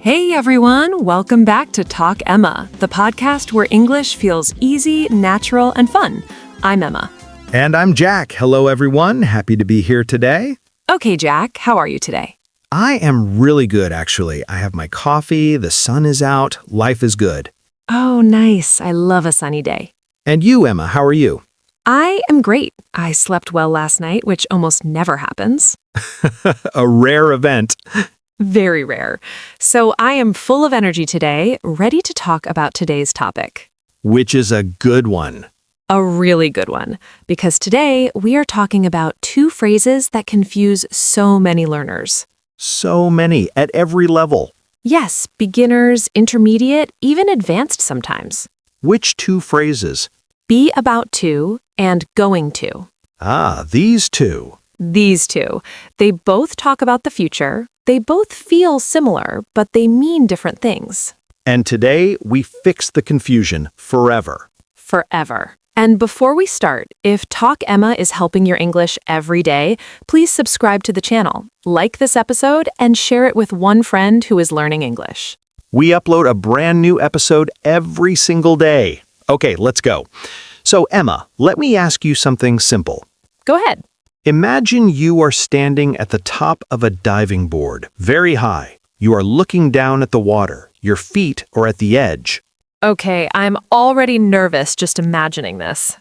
Hey everyone, welcome back to Talk Emma, the podcast where English feels easy, natural, and fun. I'm Emma. And I'm Jack. Hello, everyone. Happy to be here today. Okay, Jack, how are you today? I am really good, actually. I have my coffee, the sun is out, life is good. Oh, nice. I love a sunny day. And you, Emma, how are you? I am great. I slept well last night, which almost never happens. A rare event. Very rare. So I am full of energy today, ready to talk about today's topic. Which is a good one. A really good one, because today we are talking about two phrases that confuse so many learners. So many, at every level. Yes, beginners, intermediate, even advanced sometimes. Which two phrases? Be about to and going to. Ah, these two. These two. They both talk about the future. They both feel similar, but they mean different things. And today, we fix the confusion forever. Forever. And before we start, if Talk Emma is helping your English every day, please subscribe to the channel, like this episode, and share it with one friend who is learning English. We upload a brand new episode every single day. Okay, let's go. So, Emma, let me ask you something simple. Go ahead. Imagine you are standing at the top of a diving board, very high. You are looking down at the water. Your feet are at the edge. Okay, I'm already nervous just imagining this.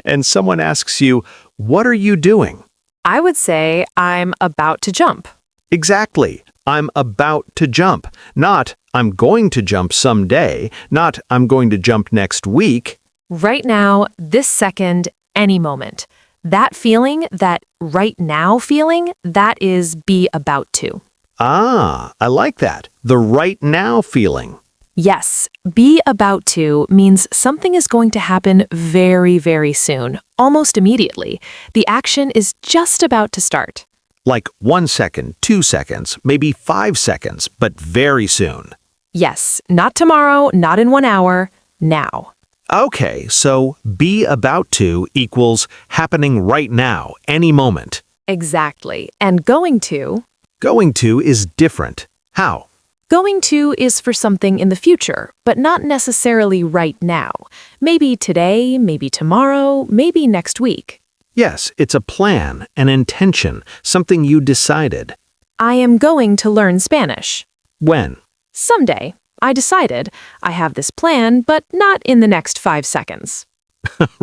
And someone asks you, "What are you doing?" I would say I'm about to jump. Exactly. I'm about to jump. Not, I'm going to jump someday. Not, I'm going to jump next week. Right now, this second, any moment. That feeling, that right now feeling, that is be about to. Ah, I like that. The right now feeling. Yes, be about to means something is going to happen very, very soon, almost immediately. The action is just about to start. Like 1 second, 2 seconds, maybe 5 seconds, but very soon. Yes, not tomorrow, not in 1 hour, now. Okay, so be about to equals happening right now, any moment. Exactly. And going to? Going to is different. How? Going to is for something in the future, but not necessarily right now. Maybe today, maybe tomorrow, maybe next week. Yes, it's a plan, an intention, something you decided. I am going to learn Spanish. When? Someday. I decided. I have this plan, but not in the next 5 seconds.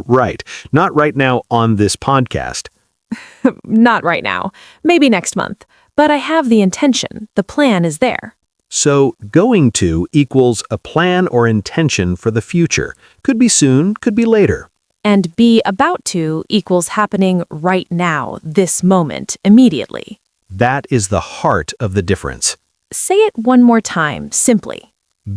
Right. Not right now on this podcast. Not right now. Maybe next month. But I have the intention. The plan is there. So, going to equals a plan or intention for the future. Could be soon, could be later. And be about to equals happening right now, this moment, immediately. That is the heart of the difference. Say it one more time, simply.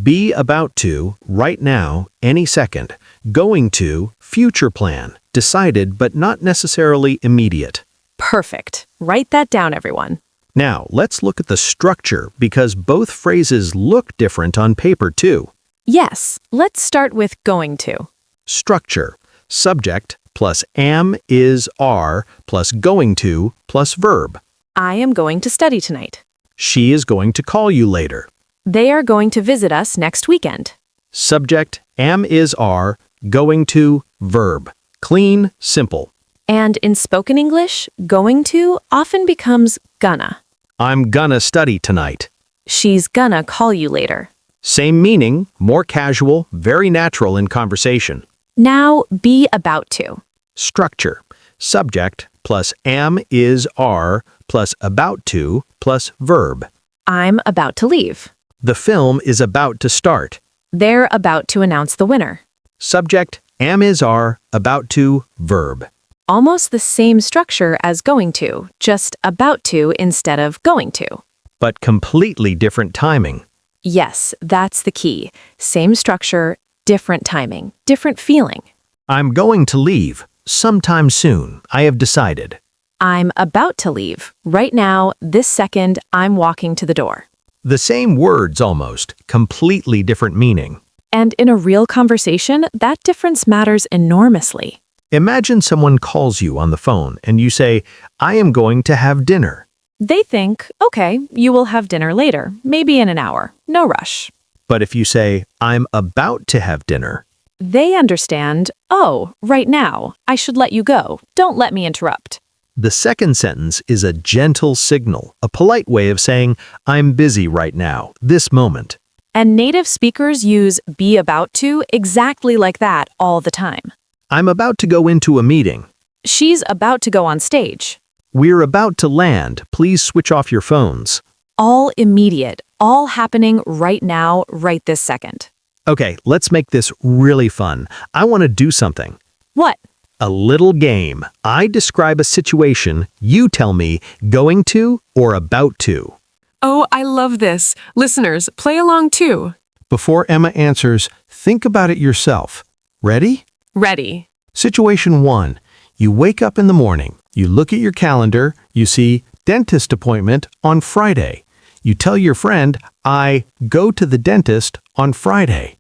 Be about to, right now, any second. Going to, future plan, decided but not necessarily immediate. Perfect. Write that down, everyone. Now, let's look at the structure because both phrases look different on paper too. Yes, let's start with going to. Structure. Subject plus am, is, are plus going to plus verb. I am going to study tonight. She is going to call you later. They are going to visit us next weekend. Subject, am, is, are, going to, verb. Clean, simple. And in spoken English, going to often becomes gonna. I'm gonna study tonight. She's gonna call you later. Same meaning, more casual, very natural in conversation. Now, be about to. Structure. Subject plus am, is, are plus about to plus verb. I'm about to leave. The film is about to start. They're about to announce the winner. Subject, am, is, are, about to, verb. Almost the same structure as going to, just about to instead of going to. But completely different timing. Yes, that's the key. Same structure, different timing, different feeling. I'm going to leave. Sometime soon. I have decided. I'm about to leave. Right now, this second, I'm walking to the door. The same words almost, completely different meaning. And in a real conversation, that difference matters enormously. Imagine someone calls you on the phone and you say, I am going to have dinner. They think, okay, you will have dinner later, maybe in an hour. No rush. But if you say, I'm about to have dinner, They understand, oh, right now, I should let you go. Don't let me interrupt. the second sentence is a gentle signal, a polite way of saying, I'm busy right now, this moment. And native speakers use be about to exactly like that all the time. I'm about to go into a meeting. She's about to go on stage. We're about to land. Please switch off your phones. All immediate, all happening right now, right this second. Okay, let's make this really fun. I want to do something. What? A little game. I describe a situation, you tell me going to or about to. Oh, I love this. Listeners, play along too. Before Emma answers, think about it yourself. Ready? Ready. Situation 1. You wake up in the morning. You look at your calendar. You see dentist appointment on Friday. You tell your friend, I go to the dentist on Friday.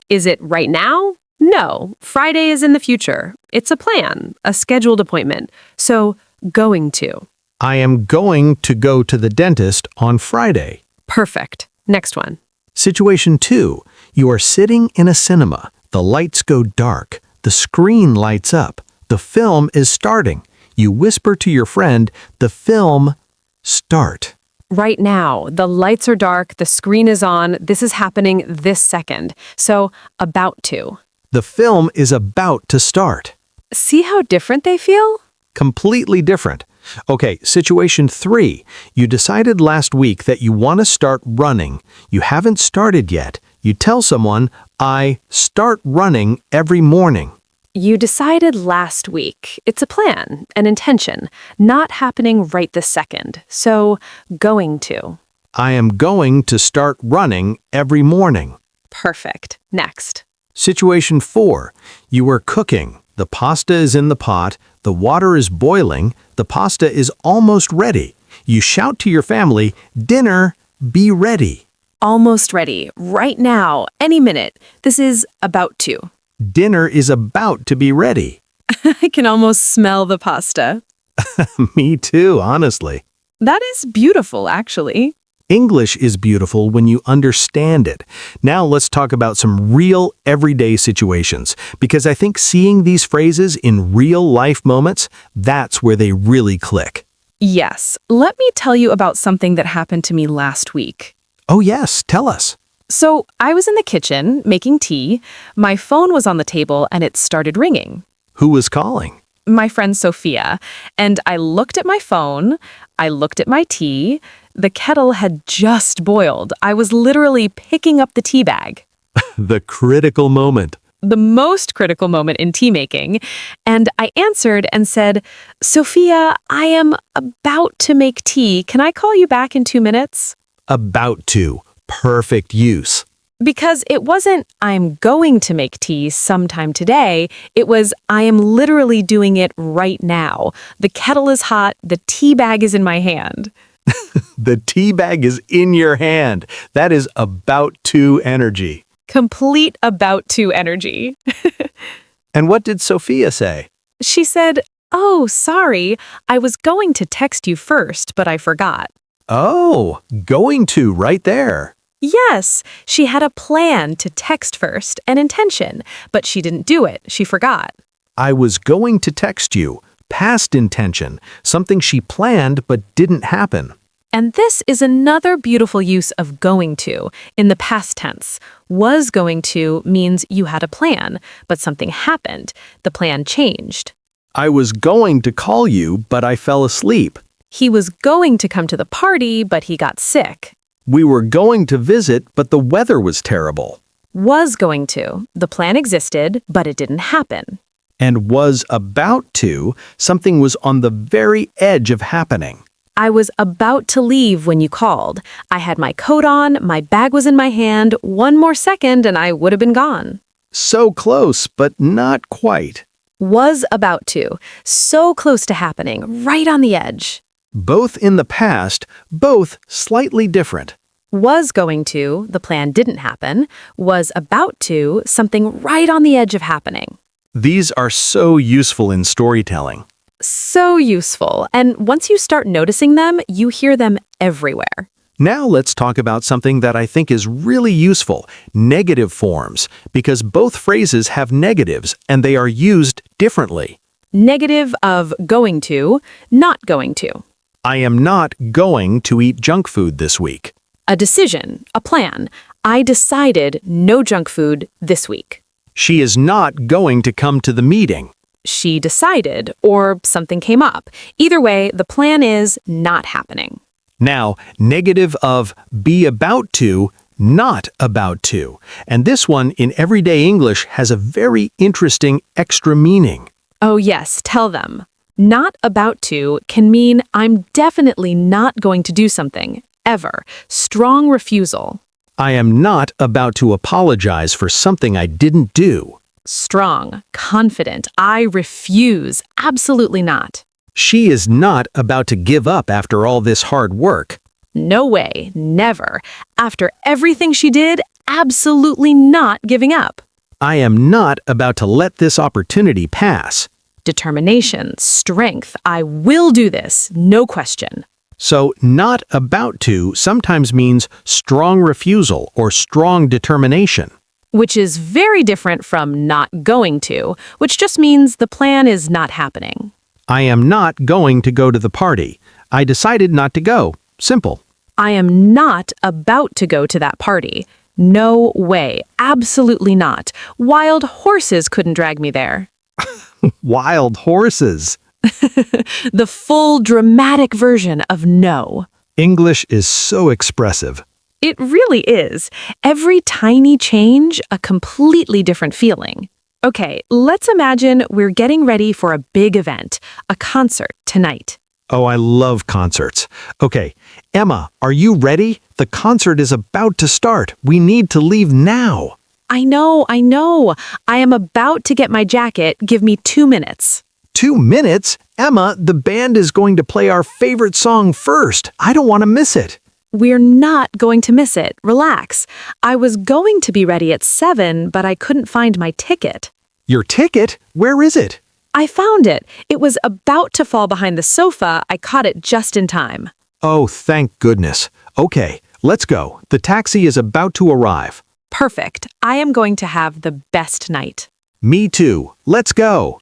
Is it right now? No, Friday is in the future. It's a plan, a scheduled appointment. So, going to. I am going to go to the dentist on Friday. Perfect. Next one. Situation 2. You are sitting in a cinema. The lights go dark. The screen lights up. The film is starting. You whisper to your friend, the film start. Right now, the lights are dark, the screen is on, this is happening this second. So, about to. The film is about to start. See how different they feel? Completely different. Okay, situation 3. You decided last week that you want to start running. You haven't started yet. You tell someone, I start running every morning. You decided last week. It's a plan, an intention, not happening right this second. So, going to. I am going to start running every morning. Perfect. Next. Situation 4. You are cooking. The pasta is in the pot. The water is boiling. The pasta is almost ready. You shout to your family, dinner, be ready. Almost ready. Right now. Any minute. This is about to. Dinner is about to be ready. I can almost smell the pasta. Me too, honestly. That is beautiful, actually. English is beautiful when you understand it. Now let's talk about some real everyday situations, because I think seeing these phrases in real life moments, that's where they really click. Yes. Let me tell you about something that happened to me last week. Oh yes, tell us. So, I was in the kitchen making tea. My phone was on the table and it started ringing. Who was calling? My friend Sophia. And I looked at my phone. I looked at my tea. The kettle had just boiled. I was literally picking up the tea bag. The critical moment. The most critical moment in tea making. And I answered and said, Sophia, I am about to make tea. Can I call you back in 2 minutes? About to. Perfect use. Because it wasn't, I'm going to make tea sometime today. It was, I am literally doing it right now. The kettle is hot. The tea bag is in my hand. The tea bag is in your hand. That is about to energy. Complete about to energy. And what did Sophia say? She said, oh, sorry. I was going to text you first, but I forgot. Oh, going to right there. Yes, she had a plan to text first, an intention, but she didn't do it. She forgot. I was going to text you. Past intention. Something she planned but didn't happen. And this is another beautiful use of going to in the past tense. Was going to means you had a plan, but something happened. The plan changed. I was going to call you, but I fell asleep. He was going to come to the party, but he got sick. We were going to visit, but the weather was terrible. Was going to. The plan existed, but it didn't happen. And was about to, something was on the very edge of happening. I was about to leave when you called. I had my coat on, my bag was in my hand, 1 more second and I would have been gone. So close, but not quite. Was about to. So close to happening, right on the edge. Both in the past, both slightly different. Was going to, the plan didn't happen. Was about to, something right on the edge of happening. These are so useful in storytelling. So useful. And once you start noticing them, you hear them everywhere. Now let's talk about something that I think is really useful, negative forms, because both phrases have negatives and they are used differently. Negative of going to, not going to. I am not going to eat junk food this week. A decision, a plan. I decided no junk food this week. She is not going to come to the meeting. She decided, or something came up. Either way, the plan is not happening. Now, negative of be about to, not about to. And this one in everyday English has a very interesting extra meaning. Oh yes, tell them. Not about to can mean I'm definitely not going to do something, ever. Strong refusal. I am not about to apologize for something I didn't do. Strong, confident, I refuse, absolutely not. She is not about to give up after all this hard work. No way, never. After everything she did, absolutely not giving up. I am not about to let this opportunity pass. Determination, strength, I will do this, no question. So, not about to sometimes means strong refusal or strong determination. Which is very different from not going to, which just means the plan is not happening. I am not going to go to the party. I decided not to go. Simple. I am not about to go to that party. No way, absolutely not. Wild horses couldn't drag me there. Wild horses. The full dramatic version of no. English is so expressive. It really is. Every tiny change, a completely different feeling. Okay, let's imagine we're getting ready for a big event, a concert tonight. Oh, I love concerts. Okay, Emma, are you ready? The concert is about to start. We need to leave now. I know. I am about to get my jacket. Give me 2 minutes. 2 minutes? Emma, the band is going to play our favorite song first. I don't want to miss it. We're not going to miss it. Relax. I was going to be ready at 7, but I couldn't find my ticket. Your ticket? Where is it? I found it. It was about to fall behind the sofa. I caught it just in time. Oh, thank goodness. Okay, let's go. The taxi is about to arrive. Perfect. I am going to have the best night. Me too. Let's go.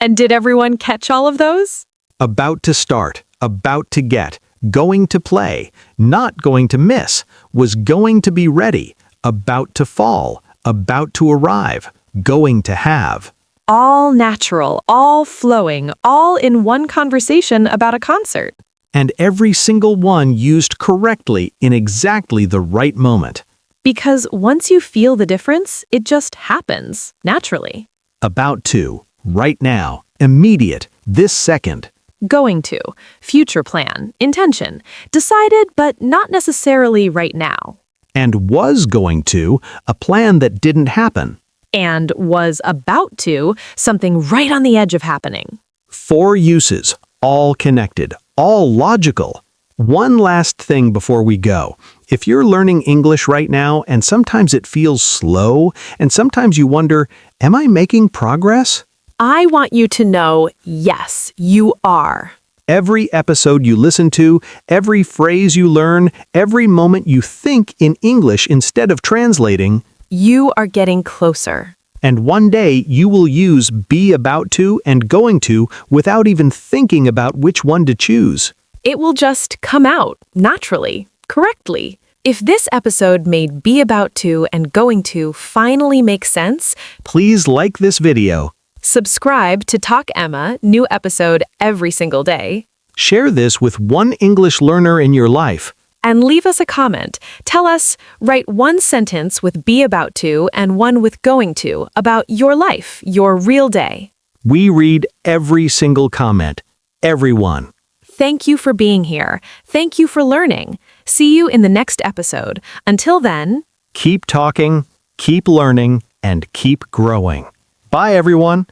And did everyone catch all of those? About to start, about to get, going to play, not going to miss, was going to be ready, about to fall, about to arrive, going to have. All natural, all flowing, all in one conversation about a concert. And every single one used correctly in exactly the right moment. Because once you feel the difference, it just happens, naturally. About to, right now, immediate, this second. Going to, future plan, intention, decided but not necessarily right now. And was going to, a plan that didn't happen. And was about to, something right on the edge of happening. 4 uses, all connected, all logical. One last thing before we go. If you're learning English right now and sometimes it feels slow and sometimes you wonder, am I making progress? I want you to know, yes, you are. Every episode you listen to, every phrase you learn, every moment you think in English instead of translating, You are getting closer. and one day you will use be about to and going to without even thinking about which one to choose. It will just come out naturally, correctly. If this episode made be about to and going to finally make sense, Please like this video. subscribe to Talk Emma, new episode every single day, Share this with one English learner in your life. and leave us a comment. Tell us, write one sentence with be about to and one with going to about your life, your real day. We read every single comment. Everyone. Thank you for being here. Thank you for learning. See you in the next episode. Until then, Keep talking, keep learning, and keep growing. Bye, everyone.